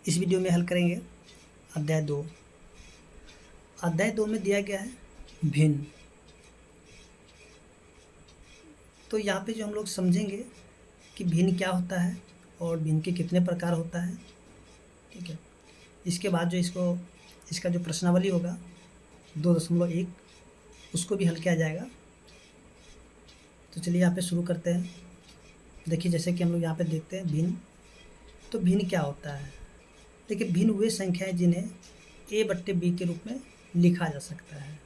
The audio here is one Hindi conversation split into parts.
इस वीडियो में हल करेंगे अध्याय 2। अध्याय 2 में दिया गया है भिन्न। तो यहाँ पे जो हम लोग समझेंगे कि भिन्न क्या होता है और भिन्न के कितने प्रकार होता है, ठीक है। इसके बाद जो इसका जो प्रश्नावली होगा 2.1 उसको भी हल किया जाएगा। तो चलिए यहाँ पे शुरू करते हैं। देखिए जैसे कि हम लोग यहाँ पे देखते हैं भिन्न। तो भिन्न क्या होता है? देखिए भिन्न वे संख्याएं जिन्हें a/b के रूप में लिखा जा सकता है,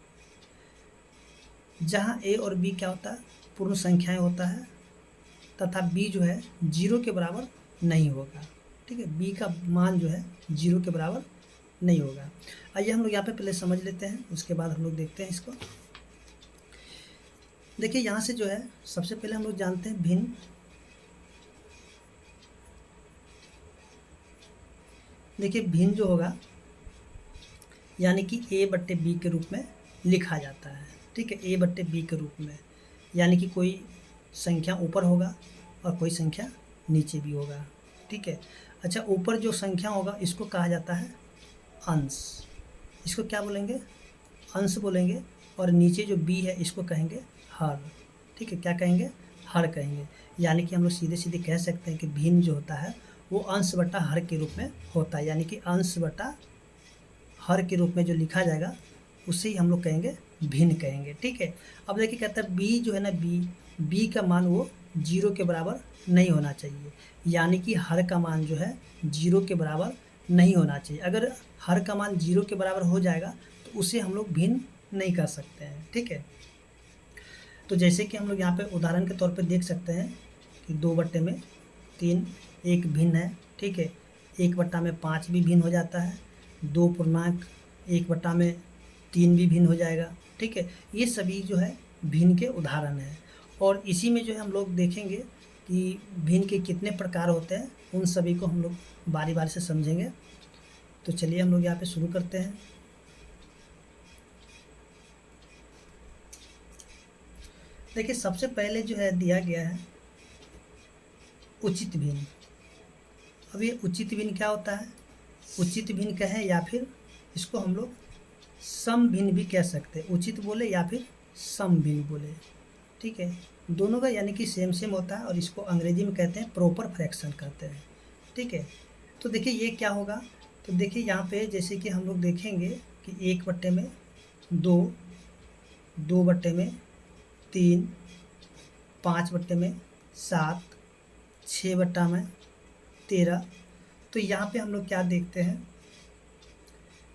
जहाँ a और b क्या होता है, पूर्ण संख्याएं होता है तथा b जो है 0 के बराबर नहीं होगा, ठीक है। b का मान जो है 0 के बराबर नहीं होगा। आइए हम लोग यहाँ पे पहले समझ लेते हैं, उसके बाद हम लोग देखते हैं इसको। देखिए यहाँ से जो है सबसे पहले हम लोग जानते हैं भिन्न। देखिए भिन्न जो होगा यानी कि a/b के रूप में लिखा जाता है, ठीक है। a/b के रूप में यानी कि कोई संख्या ऊपर होगा और कोई संख्या नीचे भी होगा, ठीक है। अच्छा, ऊपर जो संख्या होगा इसको कहा जाता है अंश। इसको क्या बोलेंगे? अंश बोलेंगे। और नीचे जो b है इसको कहेंगे हर, ठीक है। क्या कहेंगे? हर कहेंगे। यानी कि हम लोग सीधे सीधे कह सकते हैं कि भिन्न जो होता है वो अंश बटा हर के रूप में होता है, यानी कि अंश बटा हर के रूप में जो लिखा जाएगा उसे ही हम लोग कहेंगे भिन्न कहेंगे, ठीक है। अब देखिए कहता है b जो है ना, b का मान वो 0 के बराबर नहीं होना चाहिए, यानी कि हर का मान जो है 0 के बराबर नहीं होना चाहिए। अगर हर का मान 0 के बराबर हो जाएगा तो उसे हम लोग भिन्न नहीं कर सकते हैं, ठीक है। तो जैसे कि हम लोग यहाँ पे उदाहरण के तौर पे देख सकते हैं कि 2/3 एक भिन्न है, ठीक है। 1/5 भी भिन्न हो जाता है, 2.1/3 भी भिन्न हो जाएगा, ठीक है। ये सभी जो है भिन्न के उदाहरण हैं। और इसी में जो है हम लोग देखेंगे कि भिन्न के कितने प्रकार होते हैं, उन सभी को हम लोग बारी बारी से समझेंगे। तो चलिए हम लोग यहाँ पे शुरू करते हैं। देखिए सबसे पहले जो है दिया गया है उचित भिन्न। अब ये उचित भिन्न क्या होता है? उचित भिन्न कहें या फिर इसको हम लोग सम भिन्न भी कह सकते हैं। उचित बोले या फिर सम भिन्न बोले, ठीक है। दोनों का यानी कि सेम सेम होता है और इसको अंग्रेजी में कहते हैं प्रॉपर फ्रैक्शन कहते हैं, ठीक है। तो देखिए ये क्या होगा? तो देखिए यहाँ पे जैसे कि हम लोग देखेंगे कि 1/2, 2/3, 5/7, 6/13। तो यहाँ पे हम लोग क्या देखते हैं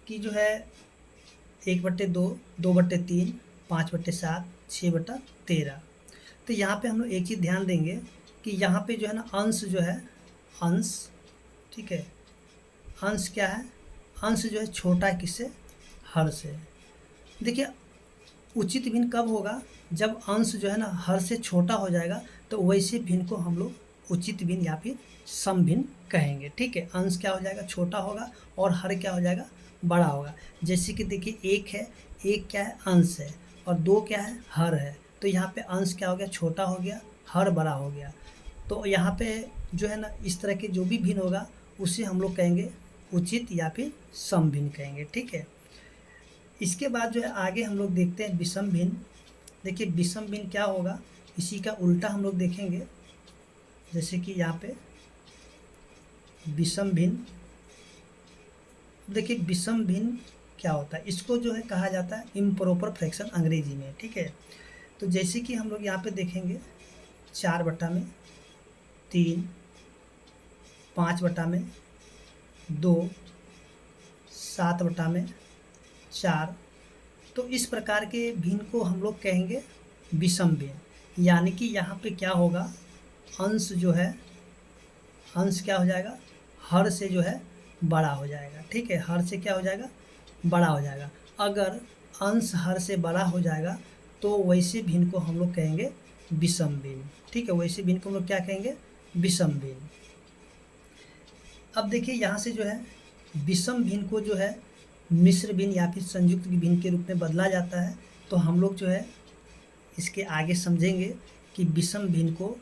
कि जो है 1/2, 2/3, 5/7, 6/13। तो यहाँ पे हम लोग एक चीज़ ध्यान देंगे कि यहाँ पे जो है ना अंश जो है, अंश, ठीक है। अंश क्या है? अंश जो है छोटा है किससे? हर से। देखिए उचित भिन्न कब होगा? जब अंश जो है ना हर से छोटा हो जाएगा, तो वैसे भिन्न को हम लोग उचित भिन्न या फिर सम भिन्न कहेंगे, ठीक है। अंश क्या हो जाएगा? छोटा होगा और हर क्या हो जाएगा? बड़ा होगा। जैसे कि देखिए 1 है, 1 क्या है? अंश है, और 2 क्या है? हर है। तो यहाँ पे अंश क्या हो गया? छोटा हो गया, हर बड़ा हो गया। तो यहाँ पे जो है ना इस तरह के जो भी भिन्न होगा उसे हम लोग कहेंगे उचित या फिर सम भिन्न कहेंगे, ठीक है। इसके बाद जो है आगे हम लोग देखते हैं विषम भिन्न। देखिए विषम भिन्न क्या होगा? इसी का उल्टा हम लोग देखेंगे। जैसे कि यहाँ पे विषम भिन्न। देखिए विषम भिन्न क्या होता है? इसको जो है कहा जाता है इम्प्रॉपर फ्रैक्शन अंग्रेजी में, ठीक है। तो जैसे कि हम लोग यहाँ पे देखेंगे 4/3, 5/2, 7/4। तो इस प्रकार के भिन्न को हम लोग कहेंगे विषम भिन्न। यानी कि यहाँ पे क्या होगा? अंश जो है, अंश क्या हो जाएगा? हर से जो है बड़ा हो जाएगा, ठीक है। हर से क्या हो जाएगा? बड़ा हो जाएगा। अगर अंश हर से बड़ा हो जाएगा तो वैसे भिन्न को हम लोग कहेंगे विषम भिन्न, ठीक है। वैसे भिन्न को हम लोग क्या कहेंगे? विषम भिन्न। अब देखिए यहाँ से जो है विषम भिन्न को जो है मिश्र भिन्न या फिर संयुक्त भिन्न के रूप में बदला जाता है। तो हम लोग जो है इसके आगे समझेंगे कि विषम भिन्न को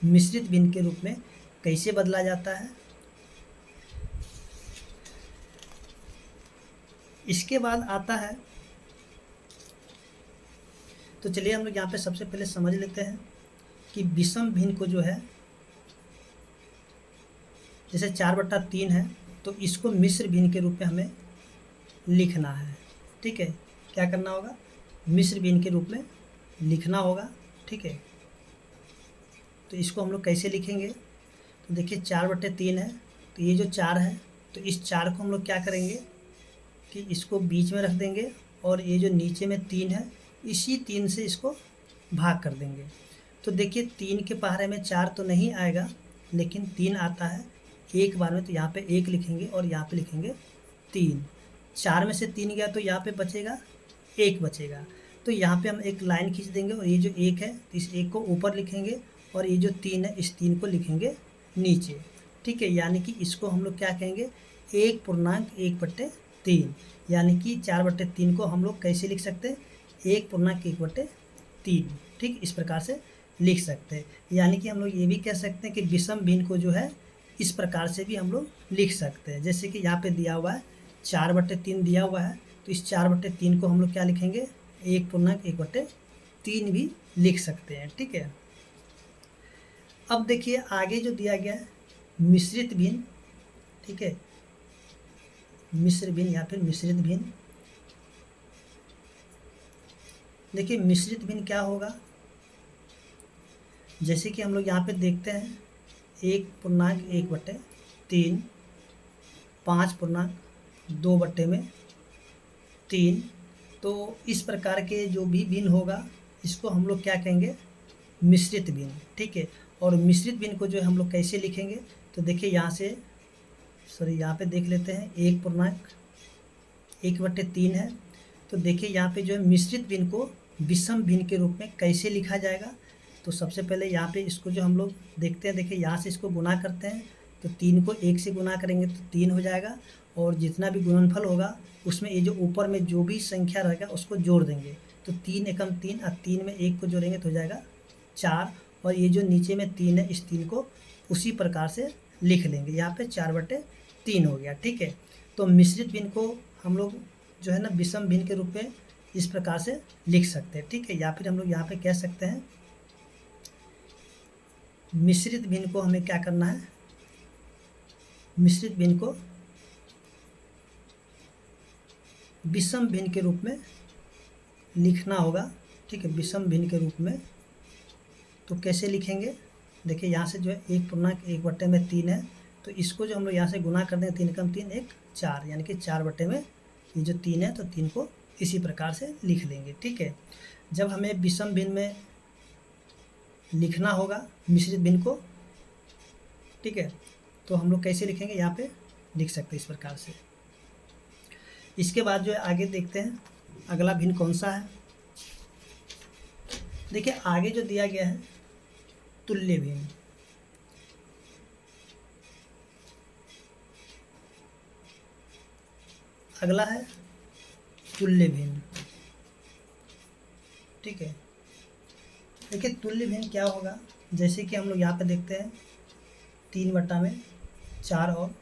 मिश्रित भिन्न के रूप में कैसे बदला जाता है। इसके बाद आता है, तो चलिए हम लोग यहाँ पे सबसे पहले समझ लेते हैं कि विषम भिन्न को जो है, जैसे 4/3 है तो इसको मिश्र भिन्न के रूप में हमें लिखना है। ठीक है, क्या करना होगा, मिश्र भिन्न के रूप में लिखना होगा। ठीक है, तो इसको हम लोग कैसे लिखेंगे, तो देखिए 4/3 है, तो ये जो 4 है तो इस 4 को हम लोग क्या करेंगे कि इसको बीच में रख देंगे, और ये जो नीचे में 3 है इसी 3 से इसको भाग कर देंगे। तो देखिए 3 के पहाड़े में 4 तो नहीं आएगा, लेकिन 3 आता है एक बार में, तो यहाँ पे 1 लिखेंगे और यहाँ पे लिखेंगे 3। 4 में से 3 गया तो यहाँ पे बचेगा 1 बचेगा, तो यहाँ पे हम एक लाइन खींच देंगे, और ये जो 1 है इस 1 को ऊपर लिखेंगे, और ये जो 3 है इस 3 को लिखेंगे नीचे। ठीक है, यानी कि इसको हम लोग क्या कहेंगे, 1/1/3, यानी कि 4/3 को हम लोग कैसे लिख सकते हैं, 1/1/3। ठीक, इस प्रकार से लिख सकते हैं। यानी कि हम लोग ये भी कह सकते हैं कि विषम भिन्न को जो है इस प्रकार से भी हम लोग लिख सकते हैं। जैसे कि यहाँ पे दिया हुआ है 4/3 दिया हुआ है, तो इस 4/3 को हम लोग क्या लिखेंगे, 1/1/3 भी लिख सकते हैं। ठीक है, अब देखिए आगे जो दिया गया है मिश्रित भिन्न। ठीक है, मिश्र भिन्न या फिर मिश्रित भिन्न। देखिए मिश्रित भिन्न क्या होगा, जैसे कि हम लोग यहाँ पे देखते हैं 1/1/3, 5/2/3, तो इस प्रकार के जो भी भिन्न होगा इसको हम लोग क्या कहेंगे, मिश्रित भिन्न। ठीक है, और मिश्रित भिन्न को जो है हम लोग कैसे लिखेंगे, तो देखिए यहाँ से यहाँ पे देख लेते हैं 1/1/3 है, तो देखिए यहाँ पे जो है मिश्रित भिन्न को विषम भिन्न के रूप में कैसे लिखा जाएगा। तो सबसे पहले यहाँ पे इसको जो हम लोग देखते हैं, देखिए यहाँ से इसको गुना करते हैं, तो 3 को 1 से गुना करेंगे तो 3 हो जाएगा, और जितना भी गुणनफल होगा उसमें ये जो ऊपर में जो भी संख्या रहेगा उसको जोड़ देंगे, तो 3 एकम 3, और 3 में 1 को जोड़ेंगे तो हो जाएगा 4, और ये जो नीचे में 3 है इस 3 को उसी प्रकार से लिख लेंगे, यहाँ पे 4/3 हो गया। ठीक है, तो मिश्रित भिन्न को हम लोग जो है ना विषम भिन्न के रूप में इस प्रकार से लिख सकते हैं। ठीक है, या फिर हम लोग यहाँ पे कह सकते हैं मिश्रित भिन्न को हमें क्या करना है, मिश्रित भिन्न को विषम भिन्न के रूप में लिखना होगा। ठीक है, विषम भिन्न के रूप में तो कैसे लिखेंगे, देखिए यहाँ से जो है 1/1/3 है, तो इसको जो हम लोग यहाँ से गुना कर देंगे 3 एकम 3 1 4, यानी कि 4/में ये जो 3 है तो 3 को इसी प्रकार से लिख लेंगे। ठीक है, जब हमें विषम भिन्न में लिखना होगा मिश्रित भिन्न को, ठीक है, तो हम लोग कैसे लिखेंगे, यहाँ पे लिख सकते हैं इस प्रकार से। इसके बाद जो है आगे देखते हैं अगला भिन्न कौन सा है। देखिए आगे जो दिया गया है तुल्य भिन्न। अगला है तुल्य भिन्न। ठीक है, देखिए तुल्य भिन्न क्या होगा, जैसे कि हम लोग यहाँ पे देखते हैं 3/4 और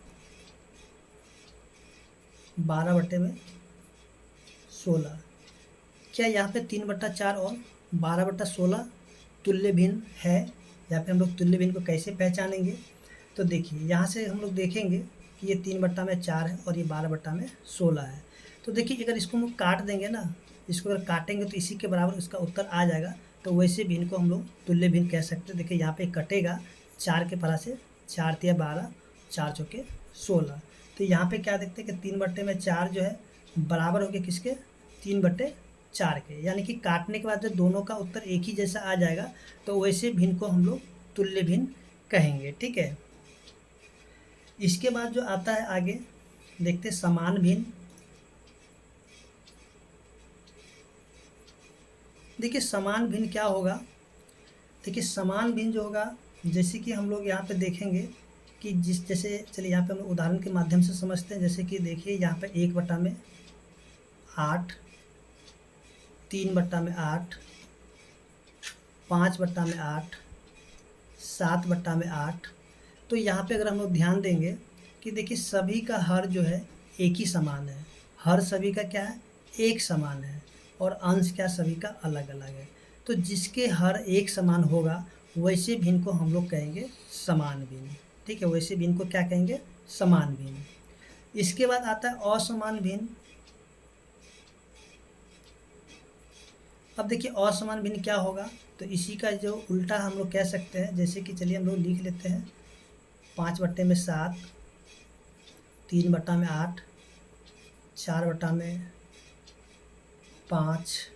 12/16। क्या यहाँ पे 3/4 और 12/16 तुल्य भिन्न है, या फिर हम लोग तुल्य भिन्न को कैसे पहचानेंगे, तो देखिए यहाँ से हम लोग देखेंगे कि ये 3/4 है और ये 12/16 है। तो देखिए अगर इसको हम लोग काट देंगे ना, इसको अगर काटेंगे तो इसी के बराबर इसका उत्तर आ जाएगा, तो वैसे भिन्न को हम लोग तुल्य भिन्न कह सकते हैं। देखिए यहाँ पे कटेगा 4 के परा से, 4 तिया 12, 4 चौके 16, तो यहाँ पे क्या देखते हैं कि 3/4 जो है बराबर हो गया किसके, 3/4 के, यानी कि काटने के बाद जो दोनों का उत्तर एक ही जैसा आ जाएगा, तो वैसे भिन्न को हम लोग तुल्य भिन्न कहेंगे। ठीक है, इसके बाद जो आता है आगे देखते हैं समान भिन्न। देखिए समान भिन्न क्या होगा, देखिए समान भिन्न जो होगा, जैसे कि हम लोग यहाँ पे देखेंगे कि जैसे चलिए यहाँ पे हम उदाहरण के माध्यम से समझते हैं। जैसे कि देखिए यहाँ पे 1/8, 3/8, 5/8, 7/8, तो यहाँ पे अगर हम लोग ध्यान देंगे कि देखिए सभी का हर जो है एक ही समान है, हर सभी का क्या है, एक समान है, और अंश क्या सभी का अलग अलग है। तो जिसके हर एक समान होगा वैसे भिन्न को हम लोग कहेंगे समान भिन्न। ठीक है, वैसे भिन्न को क्या कहेंगे, समान भिन्न। इसके बाद आता है असमान भिन्न। अब देखिए असमान भिन्न क्या होगा, तो इसी का जो उल्टा हम लोग कह सकते हैं, जैसे कि चलिए हम लोग लिख लेते हैं 5/7, 3/8, 4/5,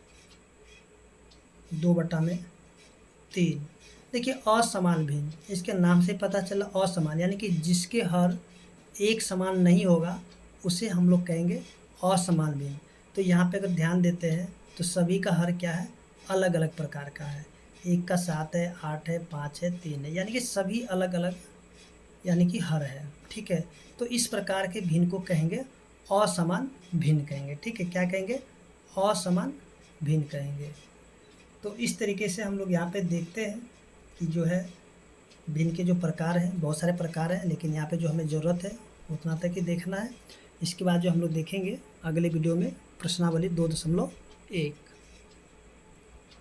2/3। देखिए असमान भिन्न, इसके नाम से पता चला असमान, यानी कि जिसके हर एक समान नहीं होगा उसे हम लोग कहेंगे असमान भिन्न। तो यहाँ पे अगर ध्यान देते हैं तो सभी का हर क्या है, अलग अलग प्रकार का है। एक का 7 है, 8 है, 5 है, 3 है, यानी कि सभी अलग अलग यानी कि हर है। ठीक है, तो इस प्रकार के भिन्न को कहेंगे असमान भिन्न कहेंगे। ठीक है, क्या कहेंगे, असमान भिन्न कहेंगे। तो इस तरीके से हम लोग यहाँ पे देखते हैं कि जो है भिन्न के जो प्रकार हैं, बहुत सारे प्रकार हैं, लेकिन यहाँ पे जो हमें ज़रूरत है उतना तक ही देखना है। इसके बाद जो हम लोग देखेंगे अगले वीडियो में प्रश्नावली 2.1।